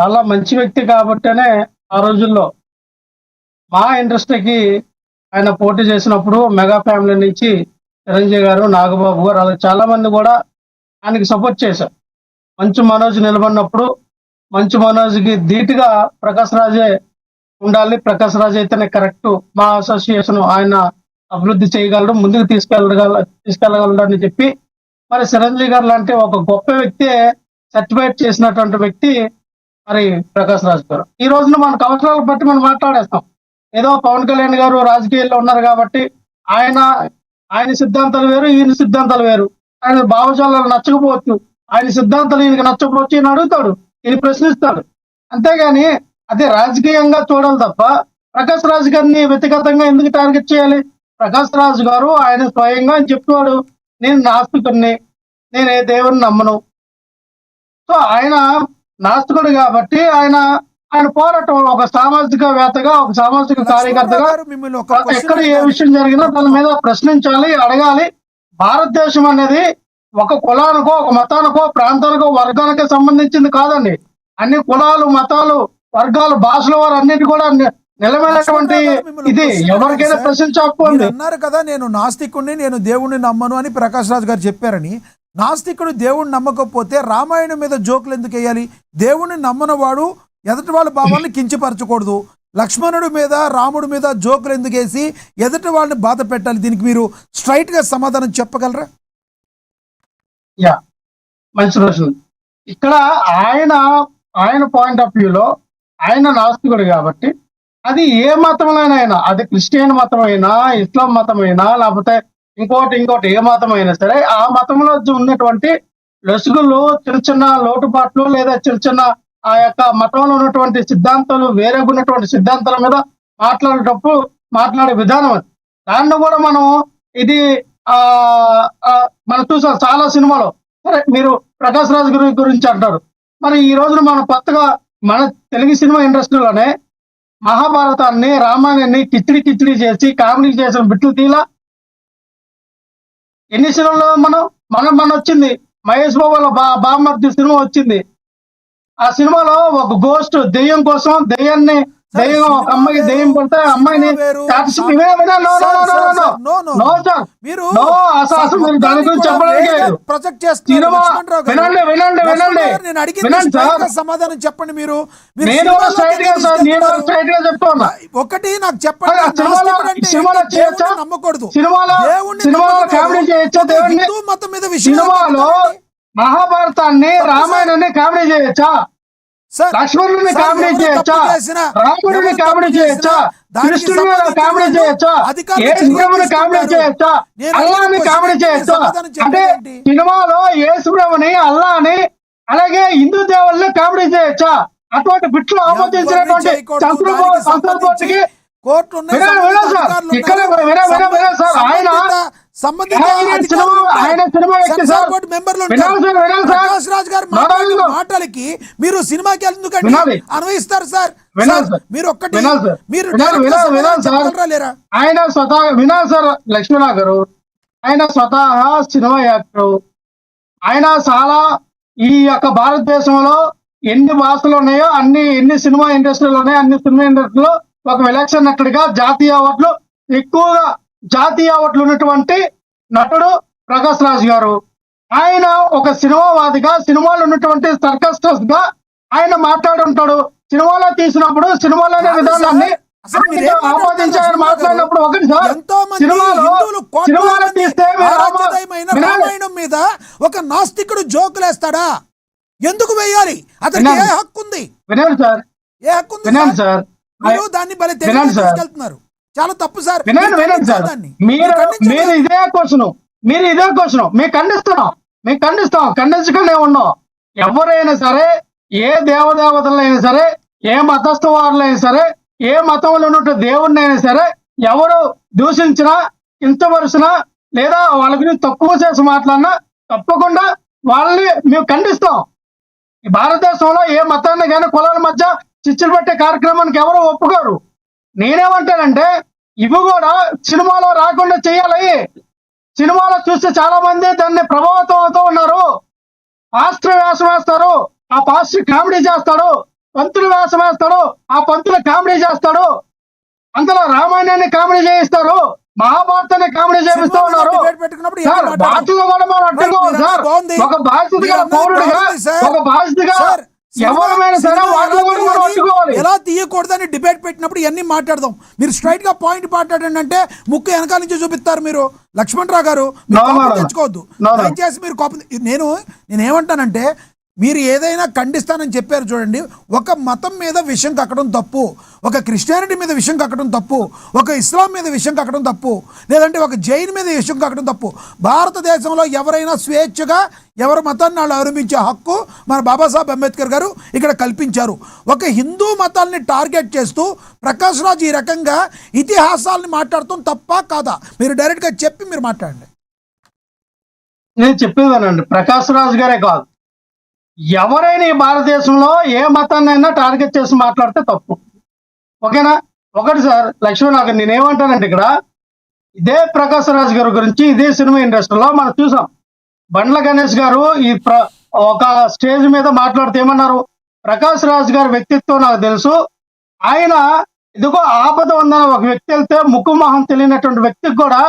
చాలా మంచి వ్యక్తి కాబట్టనే ఆ రోజుల్లో మా ఇండస్ట్రీకి ఆయన పోటీ చేసినప్పుడు మెగా ఫ్యామిలీ నుంచి చిరంజీవి గారు, నాగబాబు గారు అలా చాలా మంది కూడా ఆయనకి సపోర్ట్ చేశారు. మంచు మనోజ్ నిలబడినప్పుడు మంచు మనోజ్‌కి ధీటుగా ప్రకాష్ రాజే ఉండాలి. ప్రకాష్ రాజ్ అయితేనే కరెక్ట్. మా అసోసియేషన్ ఆయన అభివృద్ధి చేయగలడు. ముందుకు తీసుకెళ్ళగలడు అని చెప్పి మరి చిరంజీవి గారు లాంటి ఒక గొప్ప వ్యక్తే సర్టిఫైడ్ చేసినటువంటి వ్యక్తి మరి ప్రకాష్ రాజ్ గారు. ఈ రోజున మనకు అవసరాలను బట్టి మనం మాట్లాడేస్తాం. ఏదో పవన్ కళ్యాణ్ గారు రాజకీయాల్లో ఉన్నారు కాబట్టి ఆయన ఆయన సిద్ధాంతాలు వేరు, ఈయన సిద్ధాంతాలు వేరు. ఆయన భావజాలాలు నచ్చకపోవచ్చు. ఆయన సిద్ధాంతాలు ఈయనకి నచ్చకపోవచ్చు. ఈయన అడుగుతాడు, ఈయన ప్రశ్నిస్తాడు. అంతేగాని అదే రాజకీయంగా చూడాలి తప్ప ప్రకాష్ రాజ్ గారిని వ్యక్తిగతంగా ఎందుకు టార్గెట్ చేయాలి? ప్రకాష్ రాజ్ గారు ఆయన స్వయంగా ఆయన చెప్తున్నాడు, నేను నాస్తికుడిని, నేను ఏ దేవుని నమ్మను. సో ఆయన నాస్తికుడు కాబట్టి ఆయన ఆయన పోరాటం ఒక సామాజికవేత్తగా, ఒక సామాజిక లక్ష్మణరావు కార్యకర్తగా గారు మిమ్మల్ని ఒక క్వశ్చన్ ఎక్కడ ఏ అడగాలి. విషయం జరిగినా దాని మీద ప్రశ్నించాలి, అడగాలి. భారతదేశం అనేది ఒక కులానికో, ఒక మతానికో, ప్రాంతానికో, వర్గానికో సంబంధించింది కాదండి. అన్ని కులాలు, మతాలు, వర్గాలు, భాషల వారు అన్నిటి కూడా నిలమైనటువంటి లక్ష్మణరావు గారు మిమ్మల్ని ఇది క్వశ్చన్ అడగాలి ఎవరికైనా సార్. ప్రశ్నించే హక్కు మీరు ఉంది. అన్నారు కదా, నేను నాస్తికుడిని, నేను దేవుణ్ణి నమ్మను అని ప్రకాష్ రాజ్ గారు చెప్పారని. నాస్తికుడు దేవుణ్ణి నమ్మకపోతే రామాయణం మీద జోకులు ఎందుకు వేయాలి? దేవుణ్ణి నమ్మనవాడు ఎదుటి వాళ్ళ భావాన్ని కించపరచకూడదు. లక్ష్మణుడి మీద, రాముడి మీద జోకులు ఎందుకు వేసి ఎదుటి వాళ్ళని బాధ పెట్టాలి? దీనికి మీరు స్ట్రైట్ గా సమాధానం చెప్పగలరా? యా మంచి ప్రశ్న. ఇక్కడ ఆయన ఆయన పాయింట్ ఆఫ్ వ్యూలో ఆయన నాస్తికుడు కాబట్టి అది ఏ మతంలోనైనా అయినా, అది క్రిస్టియన్ మతం అయినా, ఇస్లాం మతం అయినా, లేకపోతే ఇంకోటి ఏ మతం అయినా సరే ఆ మతంలో ఉన్నటువంటి లొసుగులు, చిన్న చిన్న లోటుపాట్లు లేదా చిన్న చిన్న ఆ యొక్క మతంలో ఉన్నటువంటి సిద్ధాంతాలు, వేరే ఉన్నటువంటి సిద్ధాంతాల మీద మాట్లాడేటప్పుడు మాట్లాడే విధానం అది. దాన్ని కూడా మనం ఇది ఆ ఆ, మనం చూసాం చాలా సినిమాలో. సరే మీరు ప్రకాష్ రాజ్ గురించి అంటారు. మరి ఈ రోజున మనం కొత్తగా మన తెలుగు సినిమా ఇండస్ట్రీలోనే మహాభారతాన్ని, రామాయణాన్ని కిచిడి చేసి కామెడీ చేసిన బిట్లు తీలా. ఎన్ని సినిమాలో మన వచ్చింది మహేష్ బాబు వాళ్ళ బామ్మర్ది సినిమా వచ్చింది. ఆ సినిమాలో ఒక గోస్ట్ దెయ్యం కోసం దెయ్యం ఒక అమ్మాయికి దెయ్యం పడితే ఆ అమ్మాయిని అసలు మీరు దాని గురించి చెప్పడానికి లేదు. సినిమా వినండి సార్. సమాధానం చెప్పండి. మీరు నేను స్ట్రైట్ గా చెప్తున్నా. ఒకటి నాకు చెప్పండి, సినిమాలో చేయొచ్చా? నమ్మకూడదు. సినిమాలో కామెడీ చేయొచ్చా? దేవుడిని హిందూ మతం మీద విషయం సినిమాలో మహాభారతాన్ని, రామాయణాన్ని కామెడీ చేయొచ్చా? లక్ష్మణుడిని కామెడీ చేయొచ్చా? రాముడిని కామెడీ చేయొచ్చా? కృష్ణుడిని కామెడీ చేయొచ్చా? యేసుప్రభుని కామెడీ చేయొచ్చా? అల్లాని కామెడీ చేయొచ్చా? అంటే సినిమాలో యేసుప్రభుని, అల్లాని, అలాగే హిందూ దేవుళ్ళని కామెడీ చేయొచ్చా? అటువంటి బిట్లు ఆమోదించినటువంటి సంస్థకి కోర్టు మాటలకి మీరు సినిమాకి ఎందుకంటే అన్వయిస్తారు సార్. మీరు ఒక్కటి లేరా? ఆయన స్వతహా వినాలి సార్. లక్ష్మణరావు గారు ఆయన స్వతహా సినిమా యాక్టర్. ఆయన చాలా ఈ యొక్క భారతదేశంలో ఎన్ని భాషలు ఉన్నాయో ఎన్ని సినిమా ఇండస్ట్రీలు ఉన్నాయో అన్ని సినిమా ఇండస్ట్రీలో ఒక విలక్షణ నటుడిగా ఎక్కువగా జాతీయ అవార్డులు ఉన్నటువంటి నటుడు ప్రకాష్ రాజ్ గారు. ఆయన ఒక సినిమావాదిగా, సినిమాలో ఉన్నటువంటి సర్కస్టర్స్ గా ఆయన మాట్లాడుంటాడు. సినిమాలో తీసినప్పుడు సినిమాలోనే విధానాన్ని ఆపాదించాలని మాట్లాడినప్పుడు ఒకటి సార్, సినిమాలో తీస్తే రామాయణం మీద ఒక నాస్తికుడు జోకులేస్తాడా? ఎందుకు వేయాలి? అతనికి ఏ హక్కు ఉంది? వినండి సార్, ఏ హక్కు ఉంది? వినండి సార్. మీరు దాన్ని బలి తీసుకెళ్తున్నారు. చాలా తప్పు సార్. వినండి సార్. మీరు ఇదే క్వశ్చన్ మేము ఖండిస్తాం. ఖండించకుండా ఉన్నాం. ఎవరైనా సరే, ఏ దేవదేవతలైనా సరే, ఏ మతస్థ వారులైనా సరే, ఏ మతంలో ఉన్న దేవుడిని అయినా సరే, ఎవరు దూషించినా, కించపరిచినా లేదా వాళ్ళ గురించి తక్కువ చేసి మాట్లాడినా తప్పకుండా వాళ్ళని మేము ఖండిస్తాం. ఈ భారతదేశంలో ఏ మతాన్ని కానీ కులాల మధ్య చిచ్చులు పెట్టే కార్యక్రమానికి ఎవరు ఒప్పుకోరు. నేనేమంటానంటే ఇవి కూడా సినిమాలో రాకుండా చేయాలి. సినిమాలో చూస్తే చాలా మంది దాన్ని ప్రభావితం అవుతూ ఉన్నారు. పాస్టర్ వేషం వేస్తారు, ఆ పాస్టర్ కామెడీ చేస్తాడు, పంతులు వేషం వేస్తాడు, ఆ పంతులు కామెడీ చేస్తాడు, అందులో రామాయణాన్ని కామెడీ చేయిస్తారు, మహాభారతాన్ని కామెడీ చేపిస్తూ సినిమా మీద ఉన్నారు. debate పెట్టుకున్నప్పుడు సార్ ఎన్ని మాట్లాడదాం? బాధ్యత కూడా మనం రైట్, అడ్డుకోవాలి మీరు సార్. అన్నది బాగుంది. ఒక బాధ్యతగా మీరు అన్నది పౌరుడిగా, బాగుంది సార్. ఒక బాధ్యతగా సార్, ఎవరమైన సరే సినిమా వాటిలో ఎలా కూడా మనం తీయాలి, అడ్డుకోవాలి. ఎలా తీయకూడదని డిబేట్ పెట్టినప్పుడు ఇవన్నీ మాట్లాడదాం. మీరు స్ట్రైట్ గా పాయింట్ మాట్లాడండి అంటే ముక్కు వెనకాల నుంచి చూపిస్తారు మీరు. లక్ష్మణరావు గారు మీరు No, no, కోపం no. తెచ్చుకోవద్దు. No, no. దయచేసి మీరు కోపం నేనేమంటానంటే మీరు ఏదైనా ఖండిస్తానని చెప్పారు చూడండి. ఒక మతం మీద విషయం కక్కడం తప్పు, ఒక క్రిస్టియానిటీ మీద విషయం కక్కడం తప్పు, ఒక ఇస్లాం మీద విషయం కక్కడం తప్పు, లేదంటే ఒక జైన్ మీద విషయం కక్కడం తప్పు. భారతదేశంలో ఎవరైనా స్వేచ్ఛగా ఎవరి మతాన్ని వాళ్ళు అవలంబించే హక్కు మన బాబాసాహెబ్ అంబేద్కర్ గారు ఇక్కడ కల్పించారు. ఒక హిందూ మతాల్ని టార్గెట్ చేస్తూ ప్రకాష్ రాజ్ ఈ రకంగా ఇతిహాసాలని మాట్లాడటం తప్పా కాదా? మీరు డైరెక్ట్గా చెప్పి మీరు మాట్లాడండి. నేను చెప్పేదానండి, ప్రకాష్ రాజ్ గారే కాదు, ఎవరైనా ఈ భారతదేశంలో ఏ మతాన్నైనా టార్గెట్ చేసి మాట్లాడితే తప్పు. ఓకేనా? ఒకటి సార్ లక్ష్మణ్ నాకు నేనేమంటానంటే ఇక్కడ ఇదే ప్రకాష్ రాజ్ గారి గురించి ఇదే సినిమా ఇండస్ట్రీలో మనం చూసాం. బండ్ల గణేష్ గారు ఒక స్టేజ్ మీద మాట్లాడితే ఏమన్నారు, ప్రకాష్ రాజ్ గారి వ్యక్తిత్వం నాకు తెలుసు, ఆయన ఇదిగో ఆపద ఉందని ఒక వ్యక్తి వెళ్తే ముక్కు మొహం తెలియనటువంటి వ్యక్తికి కూడా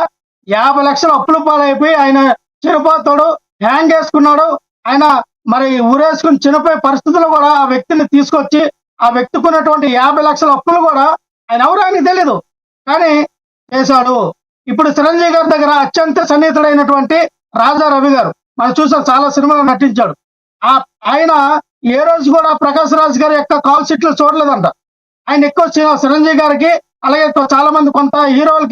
50 లక్షలు అప్పుల పాలైపోయి ఆయన చనిపోతాడు, హ్యాంగ్ వేసుకున్నాడు, ఆయన మరి ఊరేసుకుని చనిపోయే పరిస్థితుల్లో కూడా ఆ వ్యక్తిని తీసుకొచ్చి ఆ వ్యక్తికి ఉన్నటువంటి 50 లక్షల అప్పులు కూడా ఆయన ఎవరు ఆయనకి తెలీదు కానీ చేశాడు. ఇప్పుడు చిరంజీవి గారి దగ్గర అత్యంత సన్నిహితుడైనటువంటి రాజా రవి గారు మనం చూసాం, చాలా సినిమాలు నటించాడు. ఆయన ఏ రోజు కూడా ప్రకాష్ రాజ్ గారి యొక్క కాల్ షీట్లు చూడలేదంట. ఆయన ఎక్కువ చిరంజీవి గారికి అలాగే చాలా మంది కొంత హీరోలకి